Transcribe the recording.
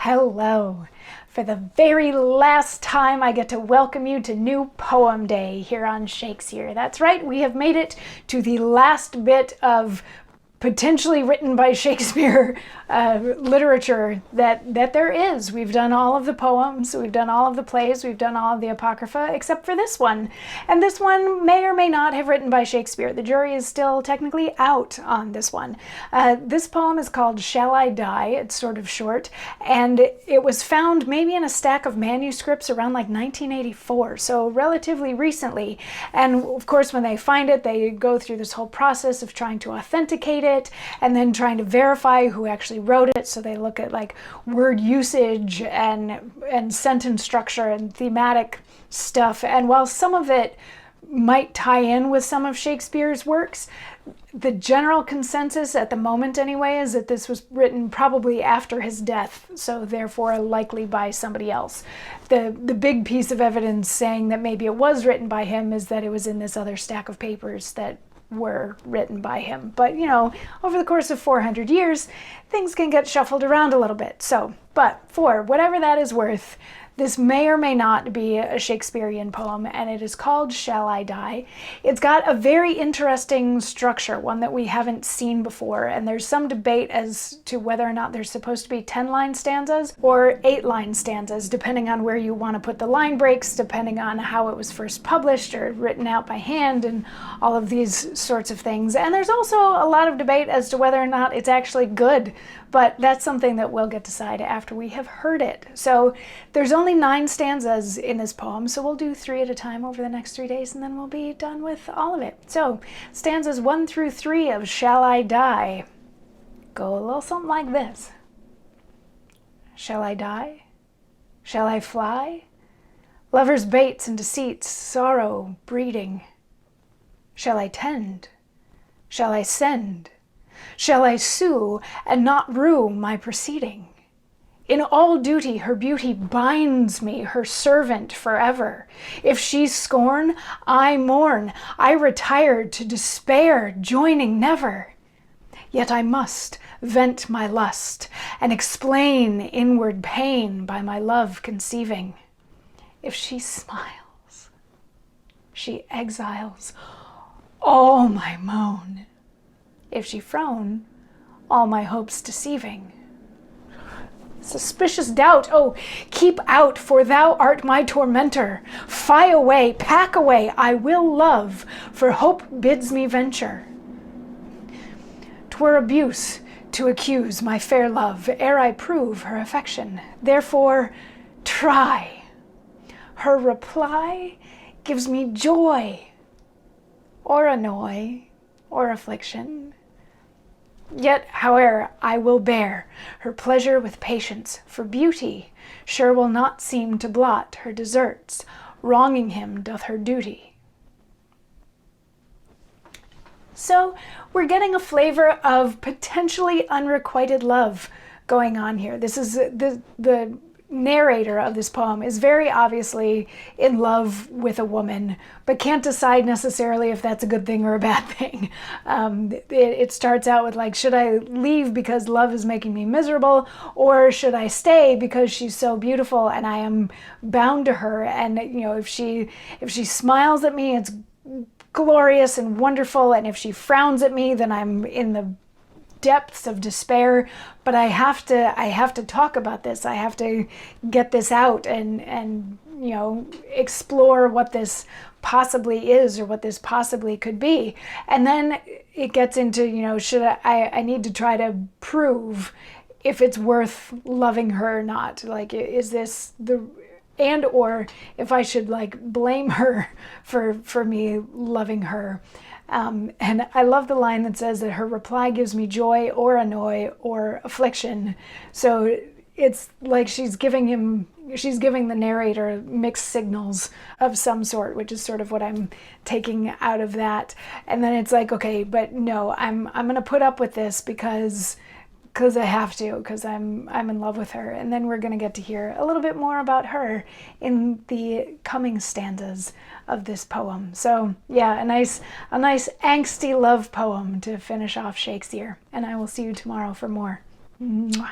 Hello. For the very last time, I get to welcome you to New Poem Day here on Shakesyear. That's right, we have made it to the last bit of potentially written by Shakespeare literature that there is. We've done all of the poems, we've done all of the plays, we've done all of the Apocrypha, except for this one. And this one may or may not have written by Shakespeare. The jury is still technically out on this one. This poem is called Shall I Die? It's sort of short, and it was found maybe in a stack of manuscripts around like 1984, so relatively recently. And of course, when they find it, they go through this whole process of trying to authenticate it and then trying to verify who actually wrote it. So they look at like word usage and sentence structure and thematic stuff. And while some of it might tie in with some of Shakespeare's works, the general consensus at the moment anyway is that this was written probably after his death, so therefore likely by somebody else. The big piece of evidence saying that maybe it was written by him is that it was in this other stack of papers that were written by him. But, you know, over the course of 400 years, things can get shuffled around a little bit. So, but for whatever that is worth, this may or may not be a Shakespearean poem, and it is called Shall I Die? It's got a very interesting structure, one that we haven't seen before, and there's some debate as to whether or not there's supposed to be 10-line stanzas or 8-line stanzas, depending on where you want to put the line breaks, depending on how it was first published or written out by hand, and all of these sorts of things. And there's also a lot of debate as to whether or not it's actually good, but that's something that we'll get to decide after we have heard it. So there's only 9 stanzas in this poem, so we'll do 3 at a time over the next 3 days, and then we'll be done with all of it. So stanzas 1 through 3 of Shall I Die go a little something like this. Shall I die? Shall I fly? Lovers' baits and deceits, sorrow breeding. Shall I tend? Shall I send? Shall I sue and not rue my proceeding? In all duty her beauty binds me, her servant forever. If she scorn, I mourn. I retire to despair, joining never. Yet I must vent my lust and explain inward pain by my love conceiving. If she smiles, she exiles all my moan. If she frown, all my hopes deceiving. Suspicious doubt, oh, keep out, for thou art my tormentor. Fie away, pack away, I will love, for hope bids me venture. 'Twere abuse to accuse my fair love, ere I prove her affection. Therefore, try. Her reply gives me joy, or annoy, or affliction. Yet, howe'er, I will bear her pleasure with patience, for beauty sure will not seem to blot her deserts, wronging him doth her duty. So we're getting a flavor of potentially unrequited love going on here. This is the narrator of this poem is very obviously in love with a woman, but can't decide necessarily if that's a good thing or a bad thing. It starts out with like, should I leave because love is making me miserable, or should I stay because she's so beautiful and I am bound to her? And you know, if she smiles at me, it's glorious and wonderful, and if she frowns at me, then I'm in the depths of despair. But I have to talk about this. I have to get this out and you know, explore what this possibly is or what this possibly could be. And then it gets into, you know, I need to try to prove if it's worth loving her or not. Like, is this and or if I should like blame her for me loving her. And I love the line that says that her reply gives me joy or annoy or affliction. So it's like she's giving the narrator mixed signals of some sort, which is sort of what I'm taking out of that. And then it's like, okay, but no, I'm going to put up with this because I have to, because I'm in love with her. And then we're going to get to hear a little bit more about her in the coming stanzas of this poem. So yeah, a nice angsty love poem to finish off Shakesyear. And I will see you tomorrow for more. Mwah.